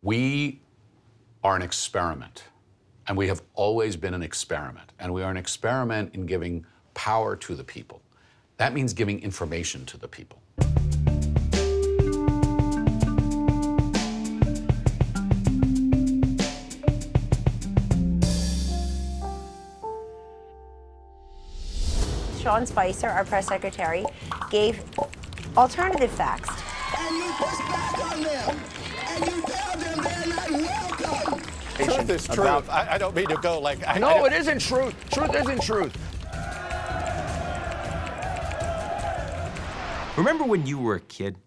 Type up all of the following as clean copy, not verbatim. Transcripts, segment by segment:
We are an experiment, and we have always been an experiment. And we are an experiment in giving power to the people. That means giving information to the people. Sean Spicer, our press secretary, gave alternative facts. And you push back on them, and you tell them they're not welcome. Truth is truth. I don't mean to go like... No, it isn't truth. Truth isn't truth. Remember when you were a kid?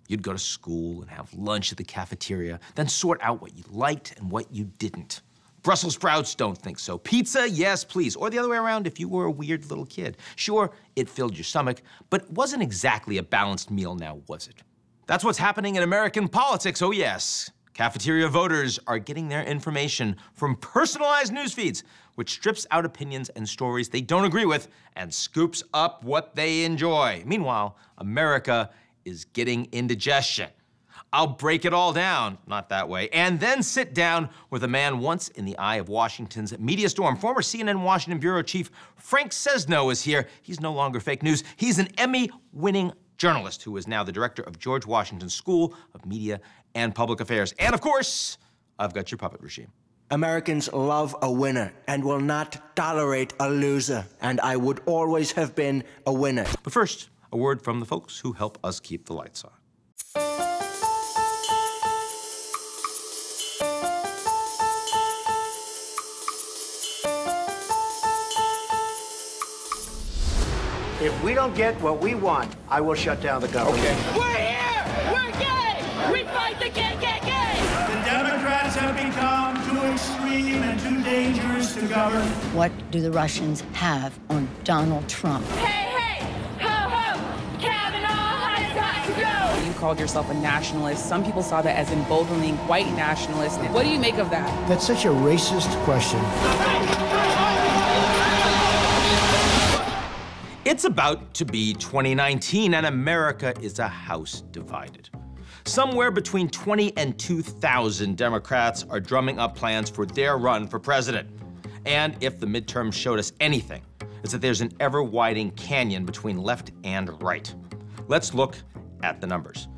You'd go to school and have lunch at the cafeteria, then sort out what you liked and what you didn't. Brussels sprouts, don't think so. Pizza, yes, please. Or the other way around if you were a weird little kid. Sure, it filled your stomach, but it wasn't exactly a balanced meal now, was it? That's what's happening in American politics, oh yes. Cafeteria voters are getting their information from personalized news feeds, which strips out opinions and stories they don't agree with and scoops up what they enjoy. Meanwhile, America is getting indigestion. I'll break it all down, not that way, and then sit down with a man once in the eye of Washington's media storm. Former CNN Washington bureau chief Frank Sesno is here. He's no longer fake news. He's an Emmy-winning journalist who is now the director of George Washington School of Media and Public Affairs. And of course, I've got your puppet regime. Americans love a winner and will not tolerate a loser. And I would always have been a winner. But first, a word from the folks who help us keep the lights on. If we don't get what we want, I will shut down the government. Okay. We're here! We're gay! We fight the KKK! The Democrats have become too extreme and too dangerous to govern. What do the Russians have on Donald Trump? Hey, ho, ho! Kavanaugh has got to go! You called yourself a nationalist. Some people saw that as emboldening white nationalists. What do you make of that? That's such a racist question. It's about to be 2019, and America is a house divided. Somewhere between 20 and 2,000 Democrats are drumming up plans for their run for president. And if the midterms showed us anything, it's that there's an ever-widening canyon between left and right. Let's look at the numbers.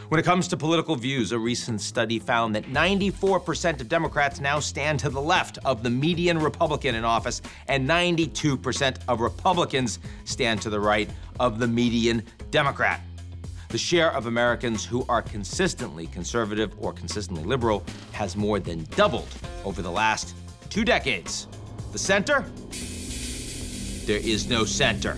When it comes to political views, a recent study found that 94% of Democrats now stand to the left of the median Republican in office, and 92% of Republicans stand to the right of the median Democrat. The share of Americans who are consistently conservative or consistently liberal has more than doubled over the last 2 decades. The center? There is no center.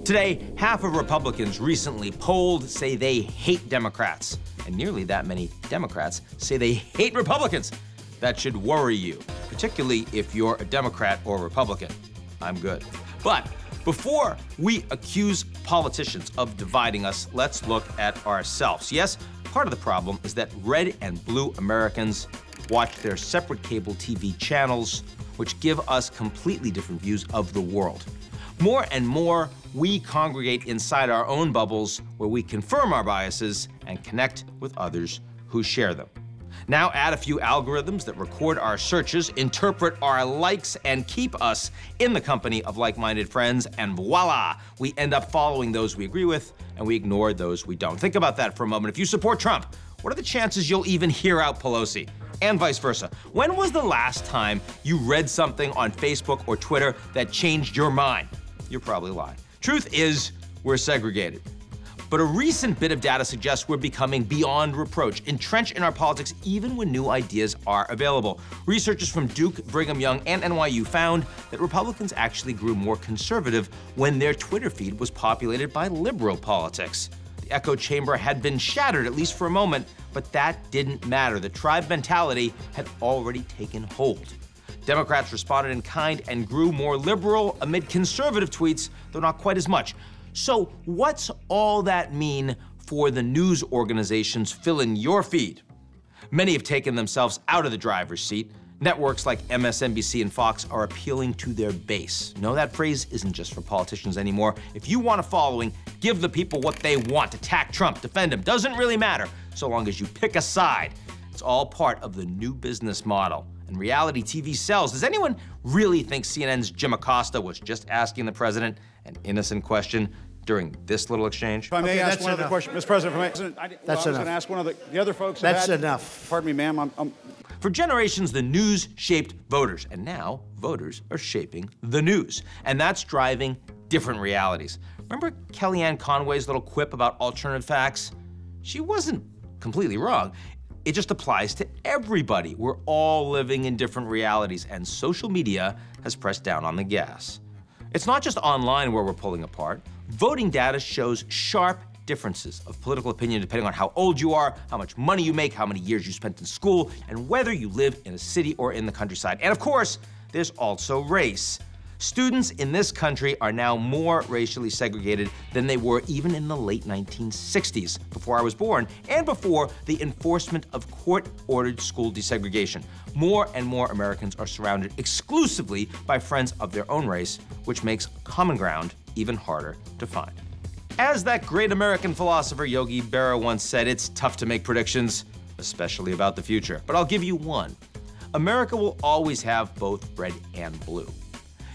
Today, half of Republicans recently polled say they hate Democrats, and nearly that many Democrats say they hate Republicans. That should worry you, particularly if you're a Democrat or Republican. I'm good. But before we accuse politicians of dividing us, let's look at ourselves. Yes, part of the problem is that red and blue Americans watch their separate cable TV channels, which give us completely different views of the world. More and more, we congregate inside our own bubbles where we confirm our biases and connect with others who share them. Now add a few algorithms that record our searches, interpret our likes, and keep us in the company of like-minded friends, and voila, we end up following those we agree with, and we ignore those we don't. Think about that for a moment. If you support Trump, what are the chances you'll even hear out Pelosi? And vice versa. When was the last time you read something on Facebook or Twitter that changed your mind? You're probably lying. Truth is, we're segregated. But a recent bit of data suggests we're becoming beyond reproach, entrenched in our politics even when new ideas are available. Researchers from Duke, Brigham Young, and NYU found that Republicans actually grew more conservative when their Twitter feed was populated by liberal politics. The echo chamber had been shattered, at least for a moment, but that didn't matter. The tribe mentality had already taken hold. Democrats responded in kind and grew more liberal amid conservative tweets, though not quite as much. So what's all that mean for the news organizations filling your feed? Many have taken themselves out of the driver's seat. Networks like MSNBC and Fox are appealing to their base. No, that phrase isn't just for politicians anymore. If you want a following, give the people what they want. Attack Trump, defend him, doesn't really matter, so long as you pick a side. It's all part of the new business model. And reality TV sells. Does anyone really think CNN's Jim Acosta was just asking the president an innocent question during this little exchange? If I may ask one other question, Mr. President, if I may, That's I was enough. going to ask one of the other folks. That's enough. Pardon me, ma'am. For generations, the news shaped voters, and now voters are shaping the news. And that's driving different realities. Remember Kellyanne Conway's little quip about alternative facts? She wasn't completely wrong. It just applies to everybody. We're all living in different realities, and social media has pressed down on the gas. It's not just online where we're pulling apart. Voting data shows sharp differences of political opinion depending on how old you are, how much money you make, how many years you spent in school, and whether you live in a city or in the countryside. And of course, there's also race. Students in this country are now more racially segregated than they were even in the late 1960s, before I was born, and before the enforcement of court-ordered school desegregation. More and more Americans are surrounded exclusively by friends of their own race, which makes common ground even harder to find. As that great American philosopher Yogi Berra once said, it's tough to make predictions, especially about the future. But I'll give you one. America will always have both red and blue.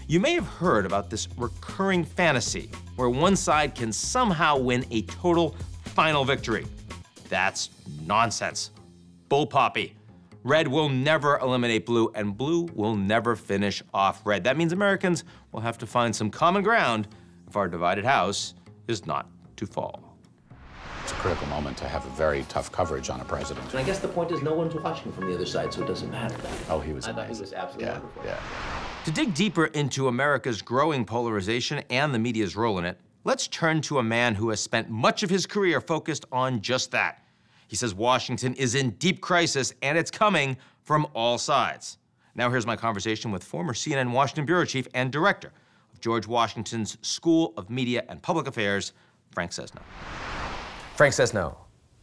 You may have heard about this recurring fantasy where one side can somehow win a total final victory. That's nonsense. Bullpoppy. Red will never eliminate blue, and blue will never finish off red. That means Americans will have to find some common ground if our divided house is not to fall. It's a critical moment to have a very tough coverage on a president. And I guess the point is no one's watching from the other side, so it doesn't matter. Oh, he was I thought amazing. he was absolutely wonderful. Yeah. To dig deeper into America's growing polarization and the media's role in it, let's turn to a man who has spent much of his career focused on just that. He says Washington is in deep crisis, and it's coming from all sides. Now here's my conversation with former CNN Washington bureau chief and director of George Washington's School of Media and Public Affairs, Frank Sesno. Frank Sesno,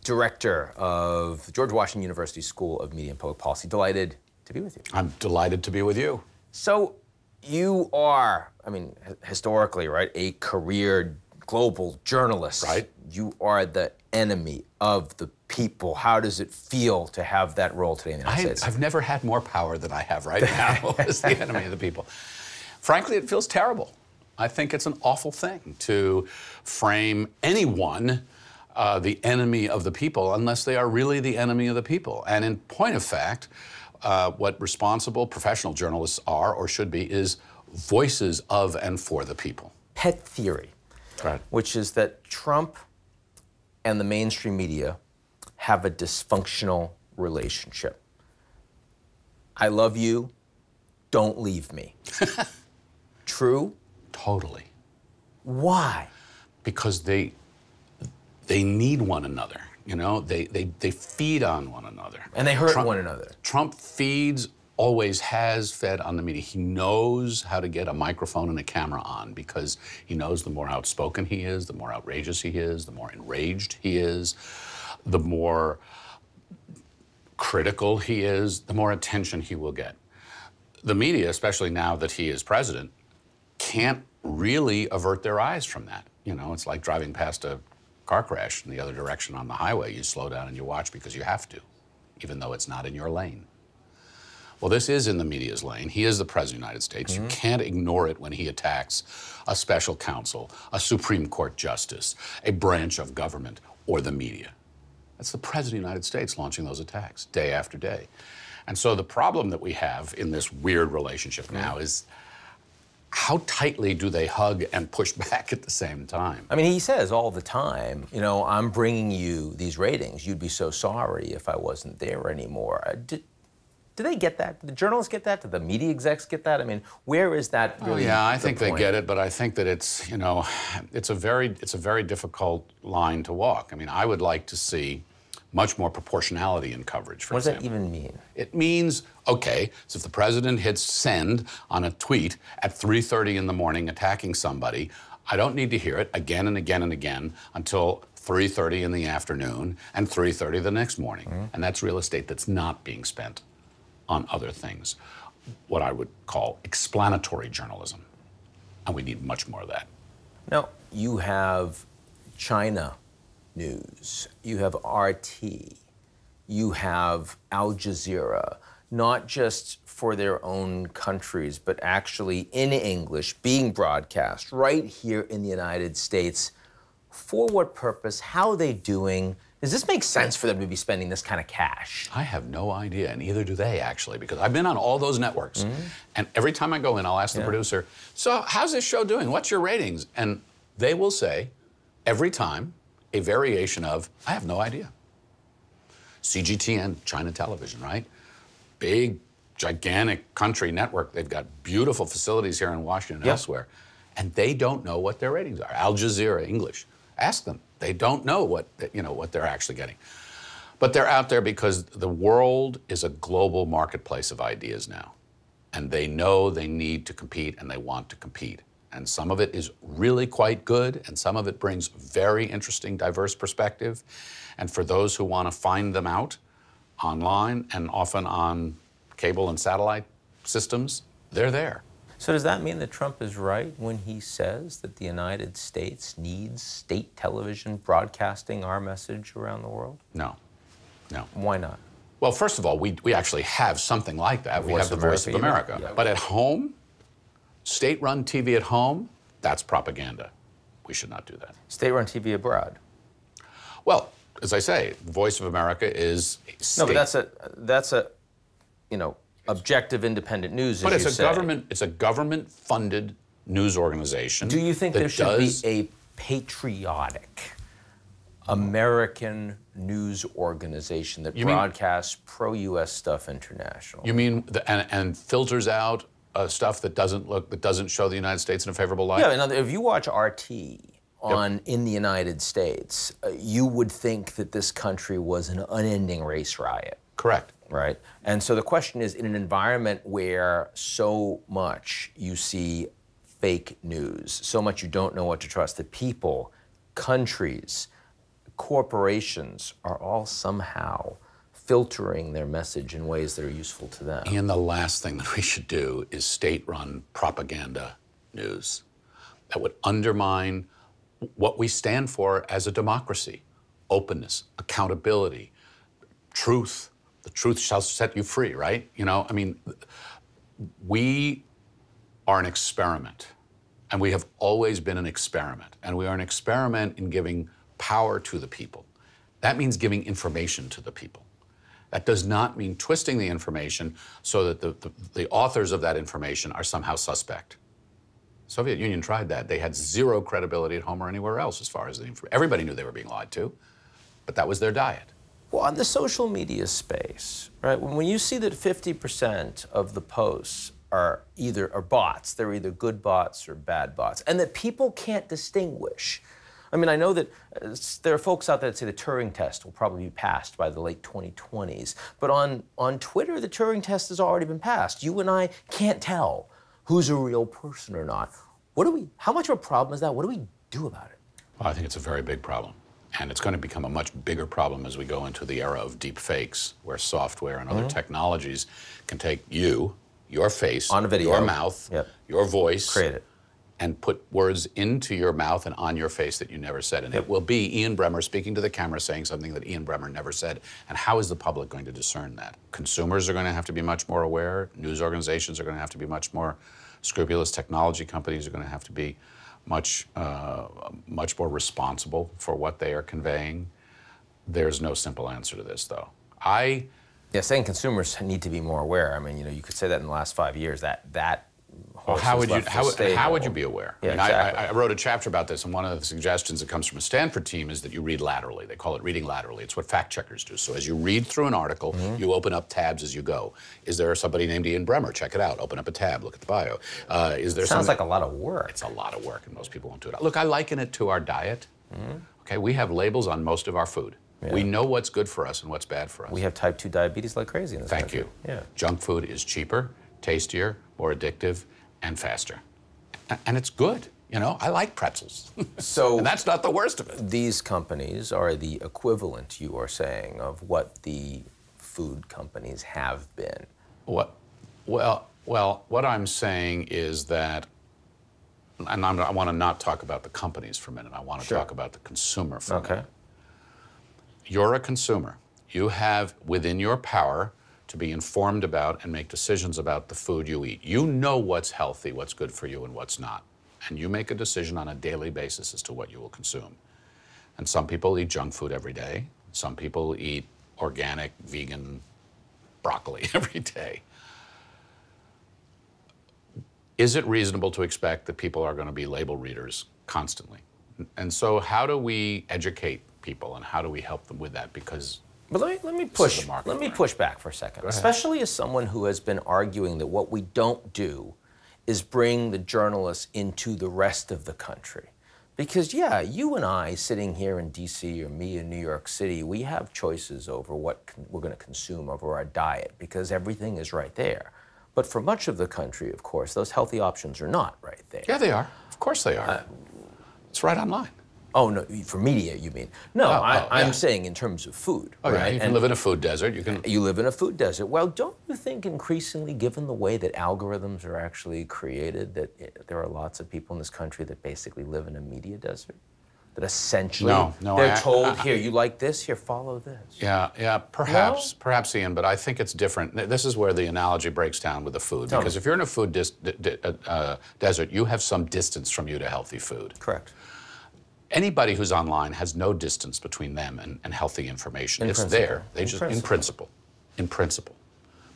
director of George Washington University School of Media and Public Policy. Delighted to be with you. I'm delighted to be with you. So you are, I mean, historically, right, a career global journalist. Right. You are the enemy of the people. How does it feel to have that role today in the United States? I've never had more power than I have right now as the enemy of the people. Frankly, it feels terrible. I think it's an awful thing to frame anyone the enemy of the people unless they are really the enemy of the people. And in point of fact, what responsible professional journalists are or should be is voices of and for the people. Pet theory, right, which is that Trump and the mainstream media have a dysfunctional relationship. I love you, don't leave me. True? Totally. Why? Because they need one another. You know, they feed on one another. And they hurt one another. Trump feeds, always has fed on the media. He knows how to get a microphone and a camera on because he knows the more outspoken he is, the more outrageous he is, the more enraged he is, the more critical he is, the more attention he will get. The media, especially now that he is president, can't really avert their eyes from that. You know, it's like driving past a car crash in the other direction on the highway. You slow down and you watch because you have to, even though it's not in your lane. Well, this is in the media's lane. He is the President of the United States. You can't ignore it when he attacks a special counsel, a Supreme Court justice, a branch of government, or the media. That's the President of the United States launching those attacks day after day. And so the problem that we have in this weird relationship now is how tightly do they hug and push back at the same time? I mean, he says all the time, you know, I'm bringing you these ratings. You'd be so sorry if I wasn't there anymore. Do they get that? Do the journalists get that? Do the media execs get that? I mean, where is that really? Oh, yeah, I think they get it, but I think that it's, you know, it's a very difficult line to walk. I mean, I would like to see much more proportionality in coverage, for example. What does that even mean? It means, okay, so if the president hits send on a tweet at 3:30 in the morning attacking somebody, I don't need to hear it again and again and again until 3:30 in the afternoon and 3:30 the next morning. And that's real estate that's not being spent on other things, what I would call explanatory journalism. And we need much more of that. Now, you have China News, you have RT, you have Al Jazeera, not just for their own countries, but actually in English, being broadcast right here in the United States. For what purpose? How are they doing? Does this make sense for them to be spending this kind of cash? I have no idea, and neither do they, actually, because I've been on all those networks. And every time I go in, I'll ask the producer, so how's this show doing? What's your ratings? And they will say, every time, a variation of, I have no idea. CGTN, China Television, right? Big, gigantic country network. They've got beautiful facilities here in Washington and elsewhere. And they don't know what their ratings are. Al Jazeera, English. Ask them. They don't know what they're actually getting. But they're out there because the world is a global marketplace of ideas now. And they know they need to compete and they want to compete. And some of it is really quite good, and some of it brings very interesting, diverse perspective. And for those who want to find them out online and often on cable and satellite systems, they're there. So does that mean that Trump is right when he says that the United States needs state television broadcasting our message around the world? No, no. Why not? Well, first of all, we actually have something like that. We have the Voice of America. Yeah. But at home, state-run TV at home, that's propaganda. We should not do that. State-run TV abroad? Well, as I say, Voice of America is state. No, but that's a, you know, objective, independent news, but as you say. It's a government-funded news organization. Do you think there should be a patriotic American news organization that broadcasts pro-U.S. stuff internationally? You mean and filters out stuff that doesn't show the United States in a favorable light? Yeah. If you watch RT in the United States, you would think that this country was an unending race riot. Correct. Right? And so the question is, in an environment where so much you see fake news, so much you don't know what to trust, that people, countries, corporations are all somehow filtering their message in ways that are useful to them. And the last thing that we should do is state-run propaganda news that would undermine what we stand for as a democracy: openness, accountability, truth. The truth shall set you free, right? You know, I mean, we are an experiment, and we have always been an experiment, and we are an experiment in giving power to the people. That means giving information to the people. That does not mean twisting the information so that the authors of that information are somehow suspect. Soviet Union tried that. They had zero credibility at home or anywhere else as far as the information. Everybody knew they were being lied to, but that was their diet. Well, on the social media space, right, when you see that 50% of the posts are bots, they're either good bots or bad bots, and that people can't distinguish. I mean, I know that there are folks out there that say the Turing test will probably be passed by the late 2020s, but on Twitter, the Turing test has already been passed. You and I can't tell who's a real person or not. How much of a problem is that? What do we do about it? Well, I think it's a very big problem. And it's going to become a much bigger problem as we go into the era of deep fakes, where software and other technologies can take your face, on a video, your mouth, your voice, create it, and put words into your mouth and on your face that you never said. And it will be Ian Bremmer speaking to the camera saying something that Ian Bremmer never said. And how is the public going to discern that? Consumers are going to have to be much more aware. News organizations are going to have to be much more scrupulous. Technology companies are going to have to be much more responsible for what they are conveying. There's no simple answer to this, though. Yeah, saying consumers need to be more aware. I mean, you know, you could say that in the last 5 years. Well, how would you be aware? Yeah, I mean, exactly. I wrote a chapter about this, and one of the suggestions that comes from a Stanford team is that you read laterally. They call it reading laterally. It's what fact checkers do. So as you read through an article, you open up tabs as you go. Is there somebody named Ian Bremmer? Check it out. Open up a tab. Look at the bio. Sounds like a lot of work. It's a lot of work, and most people won't do it. Look, I liken it to our diet. Okay, we have labels on most of our food. Yeah. We know what's good for us and what's bad for us. We have type 2 diabetes like crazy in this country. Thank you. Yeah. Junk food is cheaper, tastier, more addictive, and faster. And it's good. You know, I like pretzels. So and that's not the worst of it. These companies are the equivalent, you are saying, of what the food companies have been. What I'm saying is that, and I want to not talk about the companies for a minute. I want to talk about the consumer for a minute. You're a consumer. You have within your power to be informed about and make decisions about the food you eat. You know what's healthy, what's good for you, and what's not. And you make a decision on a daily basis as to what you will consume. And some people eat junk food every day. Some people eat organic, vegan broccoli every day. Is it reasonable to expect that people are going to be label readers constantly? And so how do we educate people and how do we help them with that? Because but let me push back for a second, especially as someone who has been arguing that what we don't do is bring the journalists into the rest of the country. Because yeah, you and I sitting here in DC or me in New York City, we have choices over what we're going to consume over our diet because everything is right there. But for much of the country, of course, those healthy options are not right there. Yeah, they are. Of course they are. It's right online. Oh, no, for media, you mean? No, I'm saying in terms of food. Oh, right? Yeah, you can live in a food desert. You live in a food desert. Well, don't you think increasingly, given the way that algorithms are actually created, that there are lots of people in this country that basically live in a media desert? That essentially they're told, here, you like this, here, follow this. Yeah, perhaps, Ian, but I think it's different. This is where the analogy breaks down with the food. Because if you're in a food desert, you have some distance from you to healthy food. Correct. Anybody who's online has no distance between them and healthy information. It's there. They just, in principle.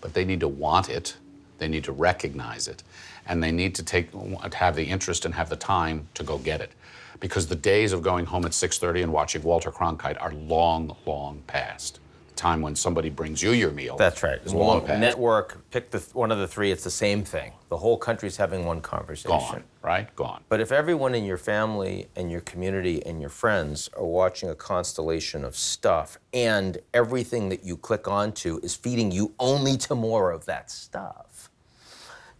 But they need to want it, they need to recognize it, and they need to have the interest and have the time to go get it. Because the days of going home at 6:30 and watching Walter Cronkite are long, long past. The time when somebody brings you your meal. That's right. Is long past. Network, pick one of the three, it's the same thing. The whole country's having one conversation. Gone, right? Gone. But if everyone in your family and your community and your friends are watching a constellation of stuff and everything that you click onto is feeding you only to more of that stuff,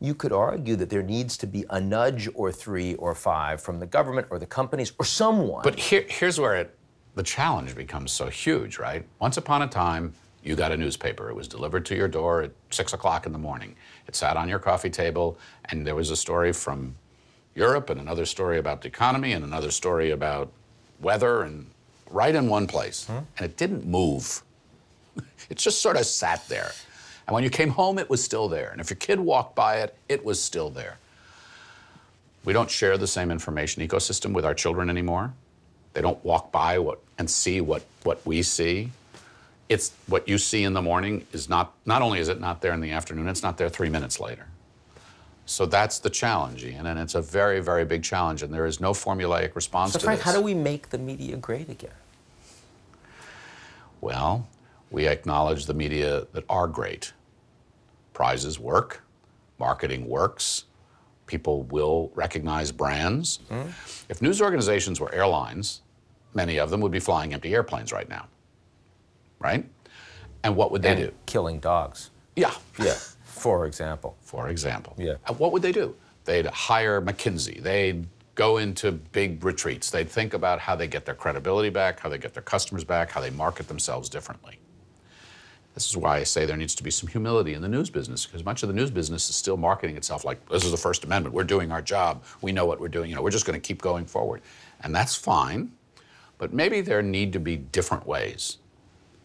you could argue that there needs to be a nudge or 3 or 5 from the government or the companies or someone. But here's where the challenge becomes so huge, right? Once upon a time, you got a newspaper. It was delivered to your door at 6 o'clock in the morning. It sat on your coffee table, and there was a story from Europe and another story about the economy and another story about weather, and right in one place. And it didn't move. It just sort of sat there. And when you came home, it was still there. And if your kid walked by it, it was still there. We don't share the same information ecosystem with our children anymore. They don't walk by and see what we see. It's what you see in the morning is not only is it not there in the afternoon, it's not there 3 minutes later. So that's the challenge, Ian, and it's a very, very big challenge, and there is no formulaic response to this. So Frank, how do we make the media great again? Well, we acknowledge the media that are great. Prizes work, marketing works, people will recognize brands. If news organizations were airlines, many of them would be flying empty airplanes right now, right? And what would they do? Killing dogs. Yeah. Yeah, for example. For example. Yeah. And what would they do? They'd hire McKinsey. They'd go into big retreats. They'd think about how they get their credibility back, how they get their customers back, how they market themselves differently. This is why I say there needs to be some humility in the news business, because much of the news business is still marketing itself like, this is the First Amendment, we're doing our job, we know what we're doing, we're just going to keep going forward. And that's fine, but maybe there need to be different ways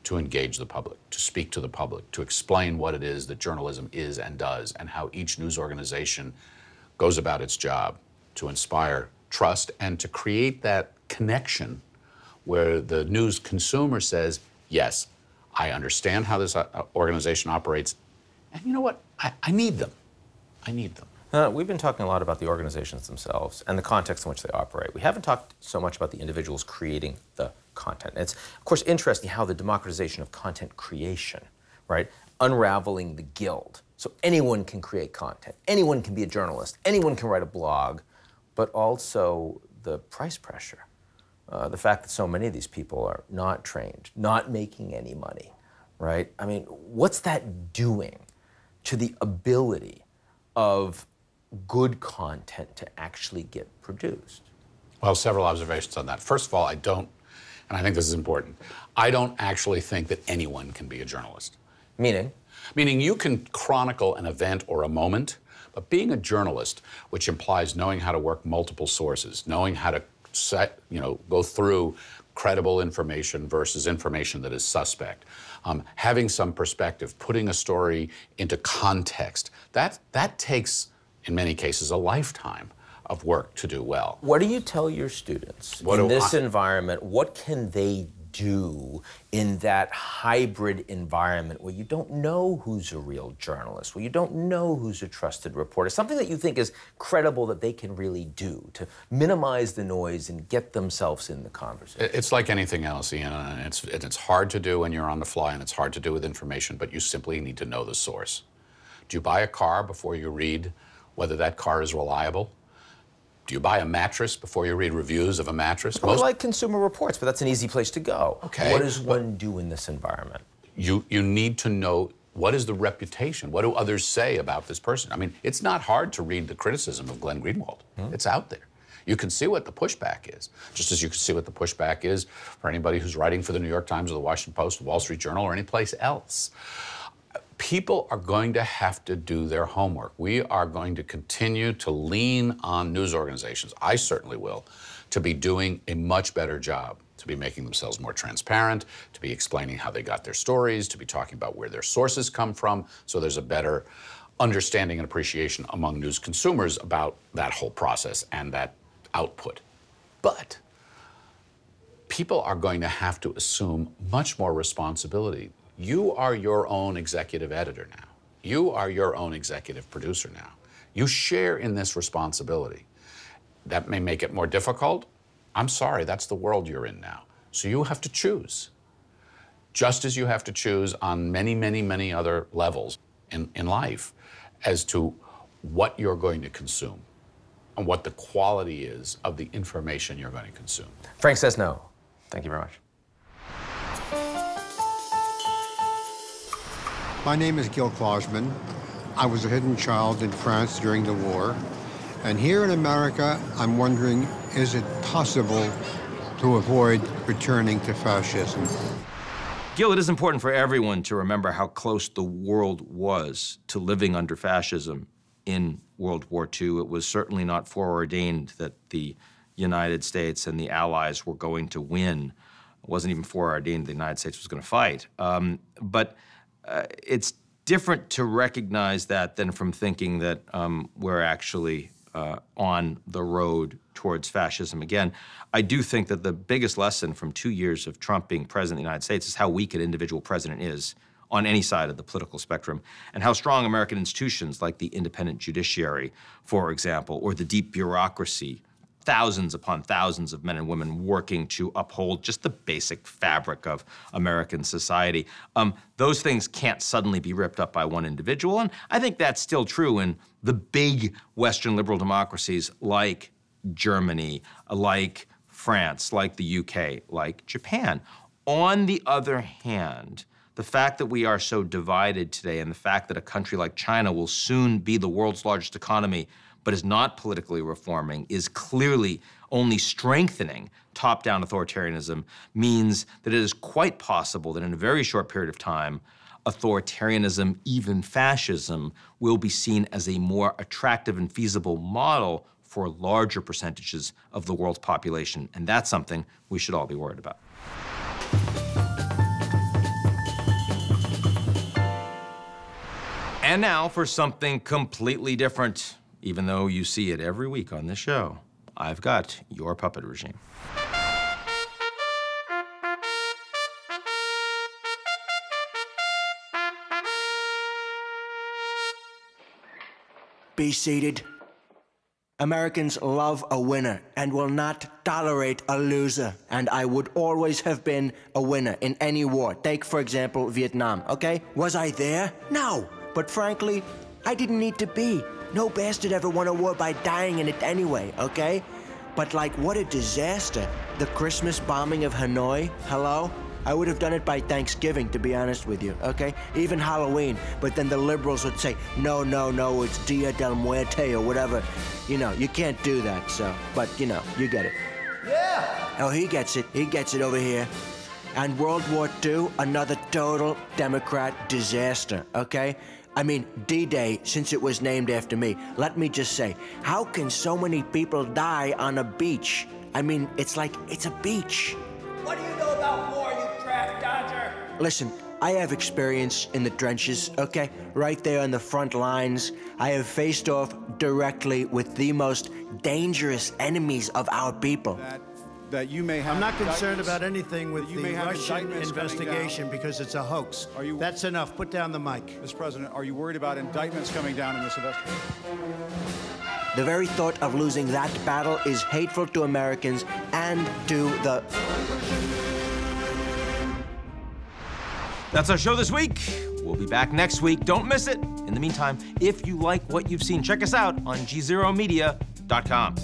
to engage the public, to speak to the public, to explain what it is that journalism is and does, and how each news organization goes about its job to inspire trust and to create that connection where the news consumer says, yes, I understand how this organization operates, and you know what? I need them. I need them. We've been talking a lot about the organizations themselves and the context in which they operate. We haven't talked so much about the individuals creating the content. It's, of course, interesting how the democratization of content creation, right? Unraveling the guild. So anyone can create content. Anyone can be a journalist. Anyone can write a blog, but also the price pressure. The fact that so many of these people are not trained, not making any money, right? I mean, what's that doing to the ability of good content to actually get produced? Well, several observations on that. First of all, I don't, and I think this is important, I don't actually think that anyone can be a journalist. Meaning? Meaning you can chronicle an event or a moment, but being a journalist, which implies knowing how to work multiple sources, knowing how to go through credible information versus information that is suspect, having some perspective, putting a story into context, that takes, in many cases, a lifetime of work to do well. What do you tell your students in this environment? What can they do in that hybrid environment where you don't know who's a real journalist, where you don't know who's a trusted reporter, something that you think is credible that they can really do to minimize the noise and get themselves in the conversation? It's like anything else, Ian, and it's hard to do when you're on the fly, and it's hard to do with information, but you simply need to know the source. Do you buy a car before you read whether that car is reliable? Do you buy a mattress before you read reviews of a mattress? Well, like Consumer Reports, but that's an easy place to go. Okay. What does one do in this environment? You need to know, what is the reputation? What do others say about this person? I mean, it's not hard to read the criticism of Glenn Greenwald. It's out there. You can see what the pushback is, just as you can see what the pushback is for anybody who's writing for the New York Times or the Washington Post, Wall Street Journal, or any place else. People are going to have to do their homework. We are going to continue to lean on news organizations, I certainly will, to be doing a much better job, to be making themselves more transparent, to be explaining how they got their stories, to be talking about where their sources come from, so there's a better understanding and appreciation among news consumers about that whole process and that output. But people are going to have to assume much more responsibility. You are your own executive editor now. You are your own executive producer now. You share in this responsibility. That may make it more difficult. I'm sorry, that's the world you're in now. So you have to choose. Just as you have to choose on many, many, many other levels in life as to what you're going to consume and what the quality is of the information you're going to consume. Frank Sesno, thank you very much. My name is Gil Klausman. I was a hidden child in France during the war. And here in America, I'm wondering, is it possible to avoid returning to fascism? Gil, it is important for everyone to remember how close the world was to living under fascism in World War II. It was certainly not foreordained that the United States and the Allies were going to win. It wasn't even foreordained the United States was going to fight. It's different to recognize that than from thinking that we're actually on the road towards fascism again. I do think that the biggest lesson from 2 years of Trump being president of the United States is how weak an individual president is on any side of the political spectrum, and how strong American institutions like the independent judiciary, for example, or the deep bureaucracy, thousands upon thousands of men and women working to uphold just the basic fabric of American society. Those things can't suddenly be ripped up by one individual, and I think that's still true in the big Western liberal democracies like Germany, like France, like the UK, like Japan. On the other hand, the fact that we are so divided today and the fact that a country like China will soon be the world's largest economy but is not politically reforming, is clearly only strengthening top-down authoritarianism, means that it is quite possible that in a very short period of time, authoritarianism, even fascism, will be seen as a more attractive and feasible model for larger percentages of the world's population. And that's something we should all be worried about. And now for something completely different. Even though you see it every week on this show, I've got your puppet regime. Be seated. Americans love a winner and will not tolerate a loser. And I would always have been a winner in any war. Take, for example, Vietnam, okay? Was I there? No. But frankly, I didn't need to be. No bastard ever won a war by dying in it anyway, okay? But like, what a disaster. The Christmas bombing of Hanoi, hello? I would have done it by Thanksgiving, to be honest with you, okay? Even Halloween, but then the liberals would say, no, no, no, it's Dia del Muerte or whatever. You know, you can't do that, so, but you know, you get it. Yeah! Oh, he gets it over here. And World War II, another total Democrat disaster, okay? I mean, D-Day, since it was named after me, let me just say, how can so many people die on a beach? I mean, it's like, it's a beach. What do you know about war, you draft dodger? Listen, I have experience in the trenches, okay? Right there on the front lines. I have faced off directly with the most dangerous enemies of our people. That you may have. I'm not concerned about anything with the Russian indictments investigation because it's a hoax. That's enough. Put down the mic. Mr. President, are you worried about indictments coming down in this investigation? The very thought of losing that battle is hateful to Americans and to the... That's our show this week. We'll be back next week. Don't miss it. In the meantime, if you like what you've seen, check us out on GZEROmedia.com.